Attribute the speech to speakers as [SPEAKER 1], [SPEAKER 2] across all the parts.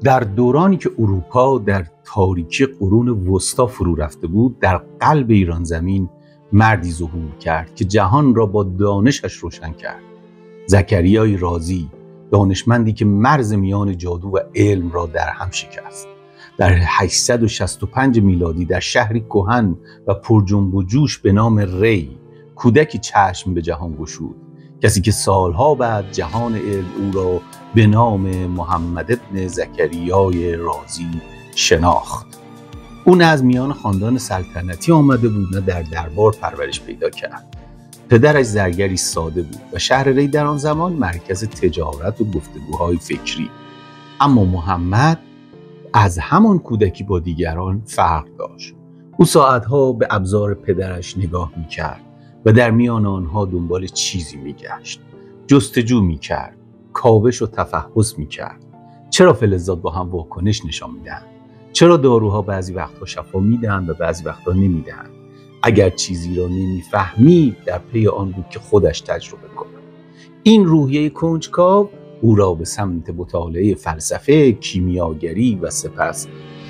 [SPEAKER 1] در دورانی که اروپا در تاریکی قرون وسطا فرو رفته بود، در قلب ایران زمین مردی ظهور کرد که جهان را با دانشش روشن کرد. زکریای رازی، دانشمندی که مرز میان جادو و علم را در هم شکست. در 865 میلادی در شهری کهن و پر جنب و جوش به نام ری، کودکی چشم به جهان گشود، کسی که سالها بعد جهان علم او را به نام محمد ابن زکریای رازی شناخت. او نه از میان خاندان سلطنتی آمده بود، نه در دربار پرورش پیدا کرد. پدرش زرگری ساده بود و شهر ری در آن زمان مرکز تجارت و گفتگوهای فکری. اما محمد از همان کودکی با دیگران فرق داشت. او ساعتها به ابزار پدرش نگاه می‌کرد و در میان آنها دنبال چیزی می‌گشت. جستجو می‌کرد، کاوش و تفحص می‌کرد. چرا فلزات با هم واکنش نشان می‌دهند؟ چرا داروها بعضی وقتها شفا می‌دهند و بعضی وقتها نمی‌دهند؟ اگر چیزی را نمی‌فهمید، در پی آن بود که خودش تجربه کند. این روحیه کنجکاو او را به سمت مطالعه فلسفه، کیمیاگری و سپس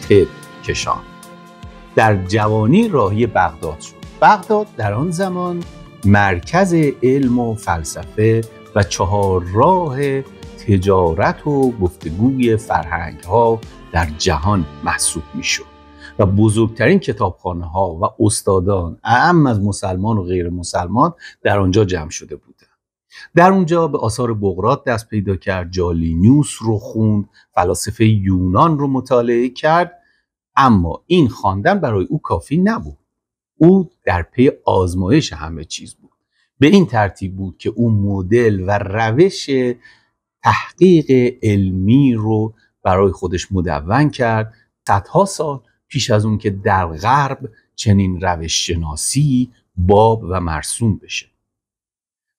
[SPEAKER 1] طب کشاند. در جوانی راهی بغداد شد. بغداد در آن زمان مرکز علم و فلسفه و چهارراه تجارت و گفتگوی فرهنگ‌ها در جهان محسوب می‌شد و بزرگترین کتابخانه‌ها و استادان اعم از مسلمان و غیر مسلمان در آنجا جمع شده بودند. در اونجا به آثار بقراط دست پیدا کرد، جالینوس رو خوند، فلاسفه یونان رو مطالعه کرد. اما این خواندن برای او کافی نبود. او در پی آزمایش همه چیز بود. به این ترتیب بود که او مدل و روش تحقیق علمی رو برای خودش مدون کرد، صدها سال پیش از اون که در غرب چنین روش شناسی باب و مرسوم بشه.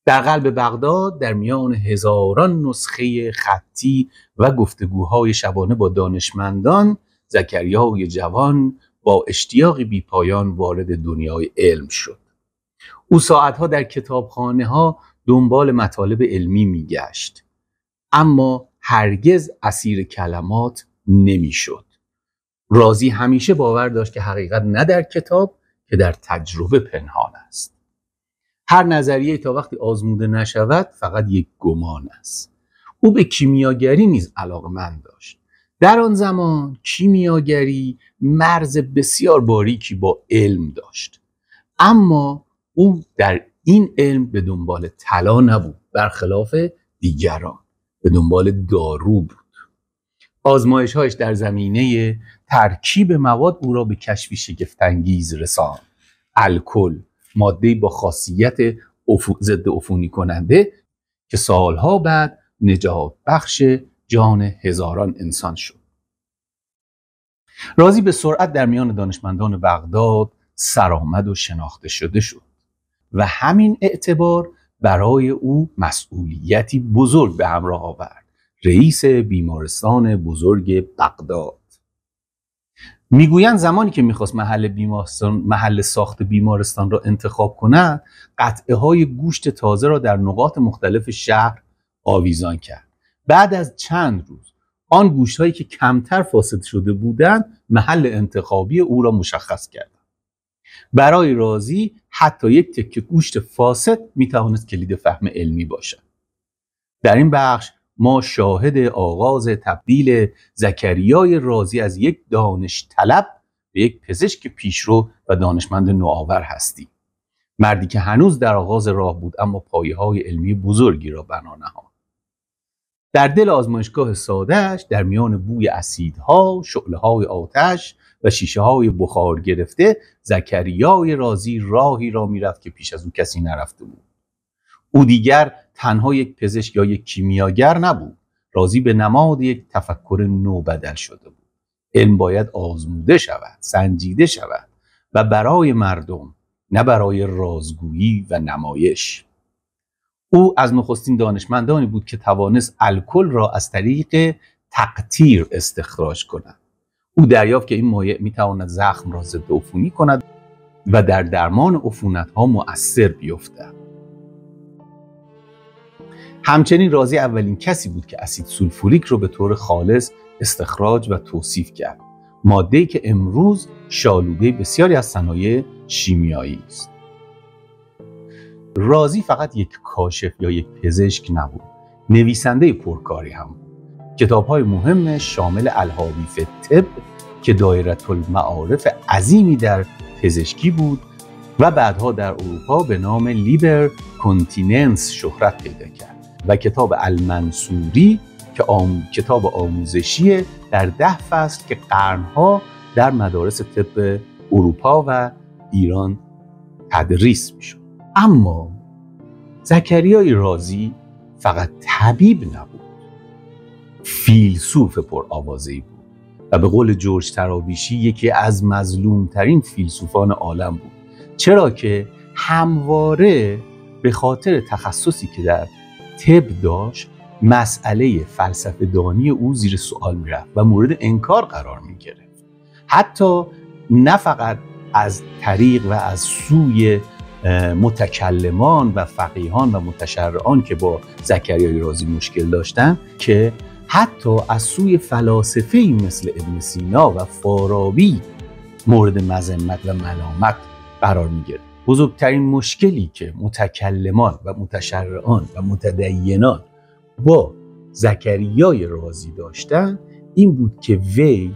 [SPEAKER 1] در قلب بغداد در میان هزاران نسخه خطی و گفتگوهای شبانه با دانشمندان، زکریای جوان با اشتیاقی بیپایان وارد دنیای علم شد. او ساعتها در کتابخانه‌ها دنبال مطالب علمی میگشت، اما هرگز اسیر کلمات نمیشد. رازی همیشه باور داشت که حقیقت نه در کتاب که در تجربه پنهان است. هر نظریه تا وقتی آزموده نشود فقط یک گمان است. او به کیمیاگری نیز علاقه‌مند داشت. در آن زمان کیمیاگری مرز بسیار باریکی با علم داشت، اما او در این علم به دنبال طلا نبود، برخلاف دیگران به دنبال دارو بود. آزمایش‌هایش در زمینه ترکیب مواد او را به کشفی شگفت‌انگیز رساند. الکل، ماده‌ای با خاصیت ضد عفونی کننده که سالها بعد نجات بخش جان هزاران انسان شد. رازی به سرعت در میان دانشمندان بغداد سرآمد و شناخته شده شد و همین اعتبار برای او مسئولیتی بزرگ به همراه آورد: رئیس بیمارستان بزرگ بغداد. میگویند زمانی که میخواست محل ساخت بیمارستان را انتخاب کند، قطعه های گوشت تازه را در نقاط مختلف شهر آویزان کرد. بعد از چند روز آن گوشت هایی که کمتر فاسد شده بودند محل انتخابی او را مشخص کردند. برای رازی حتی یک تکه گوشت فاسد میتوانست کلید فهم علمی باشد. در این بخش ما شاهد آغاز تبدیل زکریای رازی از یک دانش طلب به یک پزشک پیشرو و دانشمند نوآور هستیم. مردی که هنوز در آغاز راه بود اما پایه‌های علمی بزرگی را بنا نهاد. در دل آزمایشگاه ساده‌اش، در میان بوی اسیدها، شعله‌های آتش و شیشه‌های بخار گرفته، زکریای رازی راهی را می‌رفت که پیش از او کسی نرفته بود. او دیگر تنها یک پزشک یا یک کیمیاگر نبود. رازی به نماد یک تفکر نو بدل شده بود. علم باید آزموده شود، سنجیده شود و برای مردم، نه برای رازگویی و نمایش. او از نخستین دانشمندانی بود که توانست الکل را از طریق تقطیر استخراج کند. او دریافت که این مایع میتواند زخم را ضد عفونی کند و در درمان عفونت‌ها مؤثر بیفتد. همچنین رازی اولین کسی بود که اسید سولفوریک را به طور خالص استخراج و توصیف کرد، ماده‌ای که امروز شالوده بسیاری از صنایع شیمیایی است. رازی فقط یک کاشف یا یک پزشک نبود، نویسنده پرکاری هم بود. کتاب‌های مهم شامل الحاوی فی الطب که دایره المعارف عظیمی در پزشکی بود و بعدها در اروپا به نام لیبر کونتیننس شهرت پیدا کرد، و کتاب المنصوری که کتاب آموزشی در 10 فصل که قرنها در مدارس طب اروپا و ایران تدریس میشد. اما زکریای رازی فقط طبیب نبود، فیلسوف پرآوازه‌ای بود و به قول جورج تراویشی یکی از مظلومترین فیلسوفان عالم بود، چرا که همواره به خاطر تخصصی که در طب داشت مسئله فلسفه دانی او زیر سوال میرفت و مورد انکار قرار میگرفت. حتی نه فقط از طریق و از سوی متکلمان و فقیهان و متشرعان که با زکریای رازی مشکل داشتن، که حتی از سوی فلاسفه‌ای مثل ابن سینا و فارابی مورد مذمت و ملامت قرار میگرفت. بزرگترین مشکلی که متکلمان و متشرعان و متدینان با زکریای رازی داشتن این بود که وی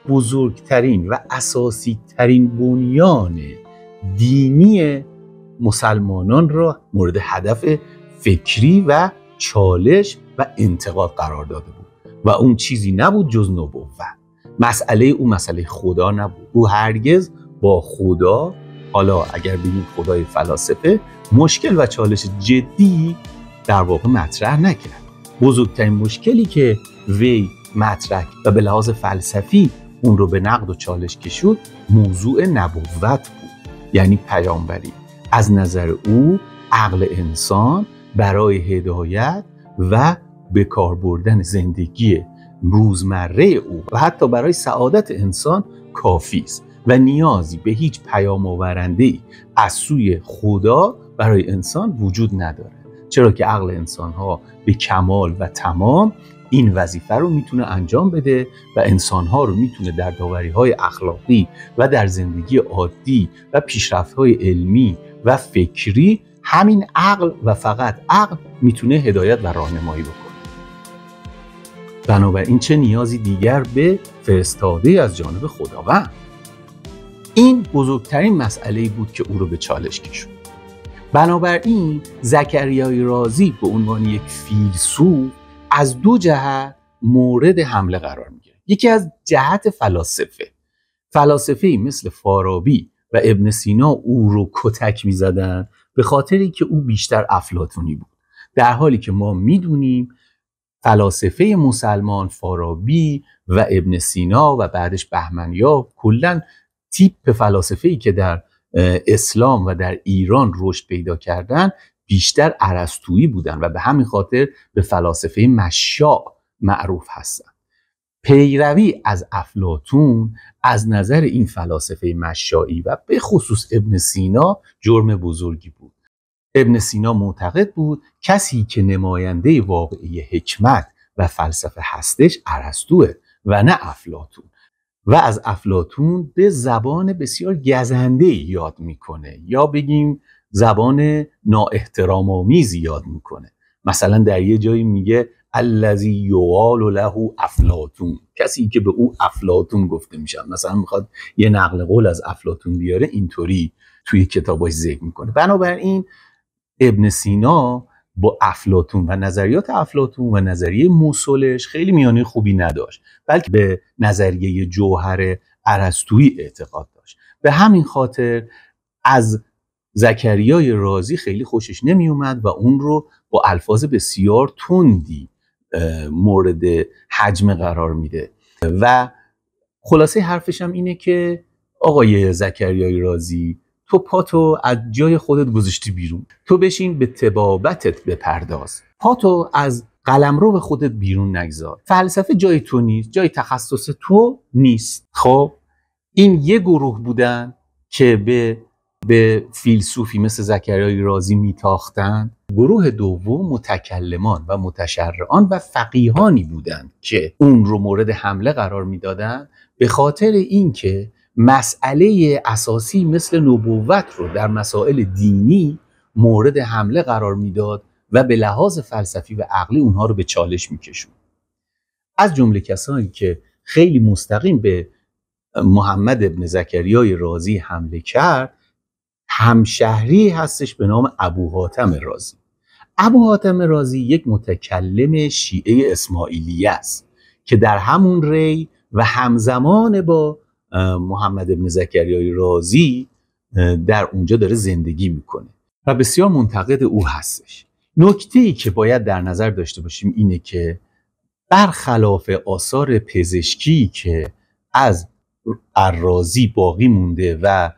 [SPEAKER 1] بزرگترین و اساسی ترین بنیان دینی مسلمانان را مورد هدف فکری و چالش و انتقاد قرار داده بود و اون چیزی نبود جز نبوت. مسئله او مسئله خدا نبود. او هرگز با خدا، حالا اگر بگیم خدای فلاسفه، مشکل و چالش جدی در واقع مطرح نکرد. بزرگترین مشکلی که وی مطرح و به لحاظ فلسفی اون رو به نقد و چالش کشید موضوع نبوت بود، یعنی پیامبری. از نظر او عقل انسان برای هدایت و به کار بردن زندگی روزمره او و حتی برای سعادت انسان کافی است و نیازی به هیچ پیام آورنده‌ای از سوی خدا برای انسان وجود نداره، چرا که عقل انسان‌ها به کمال و تمام این وظیفه رو میتونه انجام بده و انسان‌ها رو میتونه در داوری‌های اخلاقی و در زندگی عادی و پیشرفت‌های علمی و فکری همین عقل و فقط عقل میتونه هدایت و راهنمایی بکنه. بنابراین چه نیازی دیگر به فرستاده از جانب خداوند؟ این بزرگترین مسئله‌ای بود که او رو به چالش کشوند. بنابراین زکریای رازی به عنوان یک فیلسوف از دو جهت مورد حمله قرار میگیره. یکی از جهت فلاسفه‌ای مثل فارابی و ابن سینا او رو کتک میزدن به خاطری که او بیشتر افلاطونی بود، در حالی که ما میدونیم فلاسفه مسلمان فارابی و ابن سینا و بعدش بهمنیا کلاً تیپ فلاسفه‌ای که در اسلام و در ایران رشد پیدا کردن بیشتر ارسطویی بودن و به همین خاطر به فلاسفه مشاع معروف هستن. پیروی از افلاطون از نظر این فلاسفه مشاعی و به خصوص ابن سینا جرم بزرگی بود. ابن سینا معتقد بود کسی که نماینده واقعی حکمت و فلسفه هستش ارسطوئه و نه افلاطون، و از افلاطون به زبان بسیار گزنده یاد میکنه یا بگیم زبان نااحترام آمیزی یاد میکنه. مثلا در یه جایی میگه الذی یقال له افلاطون، کسی که به او افلاطون گفته میشه. مثلا میخواد یه نقل قول از افلاطون بیاره، اینطوری توی کتاباش ذکر میکنه. بنابراین ابن سینا با افلاطون و نظریات افلاطون و نظریه موصلش خیلی میانه خوبی نداشت، بلکه به نظریه جوهر ارسطویی اعتقاد داشت. به همین خاطر از زکریای رازی خیلی خوشش نمی اومد و اون رو با الفاظ بسیار تندی مورد هجمه قرار میده و خلاصه حرفش هم اینه که آقای زکریای رازی، تو پاتو از جای خودت گذاشتی بیرون، تو بشین به طبابتت بپرداز، پاتو از قلمرو خودت بیرون نگذار، فلسفه جای تو نیست، جای تخصص تو نیست. خب این یه گروه بودن که به فیلسوفی مثل زکریای رازی میتاختن گروه دوم متکلمان و متشرعان و فقیهانی بودند که اون رو مورد حمله قرار میدادند، به خاطر اینکه مسئله اساسی مثل نبوت رو در مسائل دینی مورد حمله قرار میداد و به لحاظ فلسفی و عقلی اونها رو به چالش میکشون. از جمله کسانی که خیلی مستقیم به محمد ابن زکریای رازی حمله کرد، همشهری هستش به نام ابو حاتم رازی. ابو حاتم رازی یک متکلم شیعه اسماعیلیه است که در همون ری و همزمان با محمد ابن زکریای رازی در اونجا داره زندگی میکنه و بسیار منتقد او هستش. نکته‌ای که باید در نظر داشته باشیم اینه که برخلاف آثار پزشکی که از الرازی باقی مونده و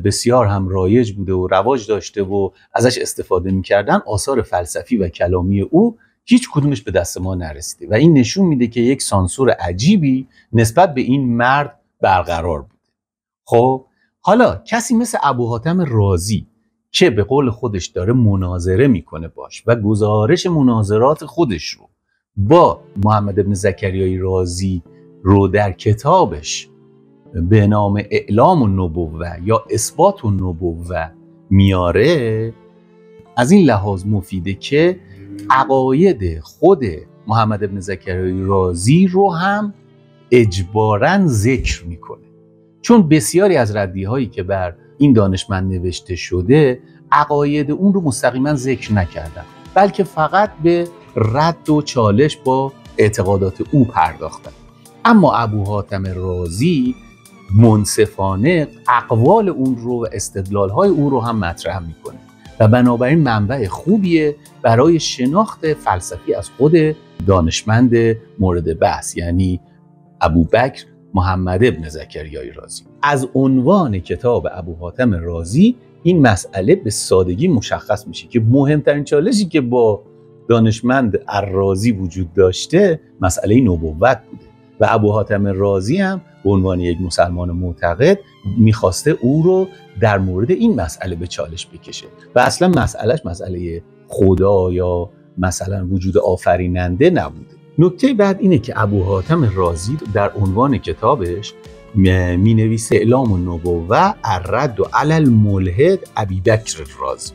[SPEAKER 1] بسیار هم رایج بوده و رواج داشته و ازش استفاده میکردن، آثار فلسفی و کلامی او هیچ کدومش به دست ما نرسیده و این نشون میده که یک سانسور عجیبی نسبت به این مرد برقرار بوده. خب حالا کسی مثل ابو حاتم رازی که به قول خودش داره مناظره میکنه باش و گزارش مناظرات خودش رو با محمد ابن زکریای رازی رو در کتابش به نام اعلام النبوه یا اثبات النبوه میاره، از این لحاظ مفیده که عقاید خود محمد ابن زکریای رازی رو هم اجباراً ذکر میکنه، چون بسیاری از ردیه هایی که بر این دانشمند نوشته شده عقاید اون رو مستقیما ذکر نکردن، بلکه فقط به رد و چالش با اعتقادات او پرداختن. اما ابو حاتم رازی منصفانه اقوال اون رو و استدلال‌های اون رو هم مطرح میکنه و بنابراین منبع خوبیه برای شناخت فلسفی از خود دانشمند مورد بحث، یعنی ابوبکر محمد ابن زکریای رازی. از عنوان کتاب ابو حاتم رازی این مسئله به سادگی مشخص میشه که مهمترین چالشی که با دانشمند الرازی وجود داشته مسئله نبوت بوده و ابو حاتم رازی هم به عنوان یک مسلمان معتقد میخواسته او رو در مورد این مسئله به چالش بکشه و اصلا مسئلهش مسئله خدا یا مثلا وجود آفریننده نبوده. نکته بعد اینه که ابو حاتم رازی در عنوان کتابش می نویسه اعلام النبوه الرد علی الملحد ابی بکر رازی.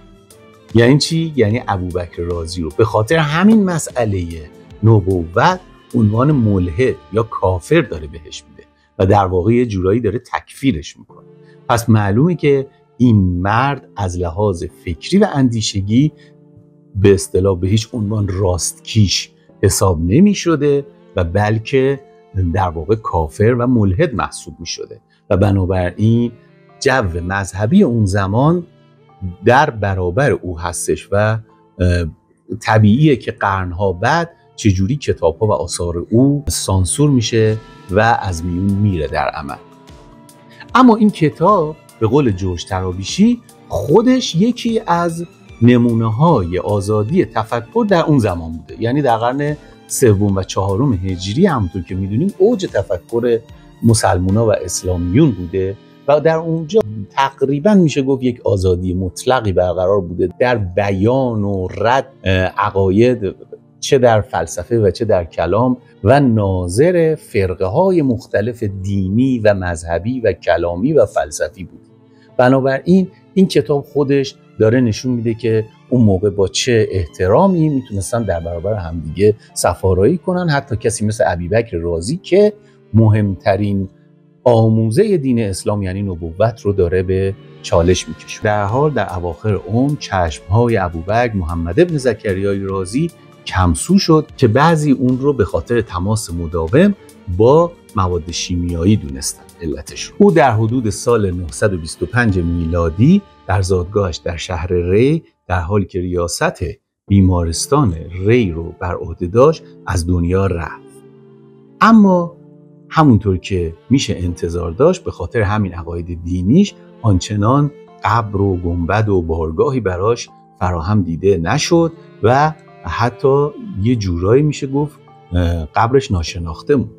[SPEAKER 1] یعنی چی؟ یعنی ابوبکر رازی رو به خاطر همین مسئله نبوت عنوان ملحد یا کافر داره بهش میده و در واقع یه جورایی داره تکفیرش میکنه. پس معلومه که این مرد از لحاظ فکری و اندیشگی به اصطلاح به هیچ عنوان راستکیش حساب نمی شده و بلکه در واقع کافر و ملحد محسوب می شده و بنابراین جو مذهبی اون زمان در برابر او هستش و طبیعیه که قرنها بعد چجوری کتاب‌ها و آثار او سانسور میشه و از میون میره در عمل. اما این کتاب به قول جورج طرابیشی خودش یکی از نمونه‌های آزادی تفکر در اون زمان بوده، یعنی در قرن سوم و چهارم هجری همونطور که میدونیم اوج تفکر مسلمان‌ها و اسلامیون بوده و در اونجا تقریبا میشه گفت یک آزادی مطلقی برقرار بوده در بیان و رد عقاید چه در فلسفه و چه در کلام و ناظر فرقه های مختلف دینی و مذهبی و کلامی و فلسفی بود. بنابراین این کتاب خودش داره نشون میده که اون موقع با چه احترامی میتونستن در برابر همدیگه صفارایی کنن، حتی کسی مثل ابوبکر رازی که مهمترین آموزه دین اسلام یعنی نبوت رو داره به چالش میکشه. در حال در اواخر عمر چشمهای ابوبکر محمد ابن زکریای رازی کمسو شد که بعضی اون رو به خاطر تماس مداوم با مواد شیمیایی دونستن علتش رو. او در حدود سال 925 میلادی در زادگاهش در شهر ری در حالی که ریاست بیمارستان ری رو بر عهده داشت از دنیا رفت. اما همونطور که میشه انتظار داشت به خاطر همین عقاید دینیش آنچنان قبر و گنبد و بارگاهی براش فراهم دیده نشد و حتی یه جورایی میشه گفت قبرش ناشناخته موند.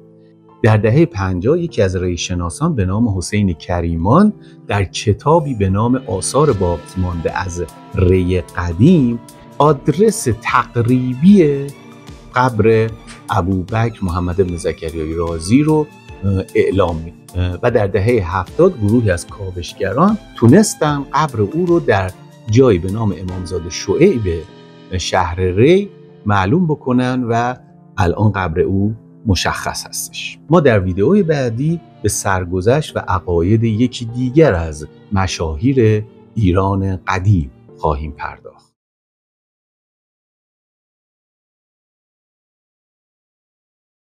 [SPEAKER 1] در دهه 50 یکی از ریشناسان به نام حسین کریمان در کتابی به نام آثار باقی‌مانده از ری قدیم آدرس تقریبی قبر ابوبکر محمد بن زکریای رازی رو اعلام می‌کنه و در دهه 70 گروهی از کاوشگران تونستن قبر او رو در جایی به نام امامزاده شعیب شهر ری معلوم بکنن و الان قبر او مشخص هستش. ما در ویدئوی بعدی به سرگذشت و عقاید یکی دیگر از مشاهیر ایران قدیم خواهیم پرداخت.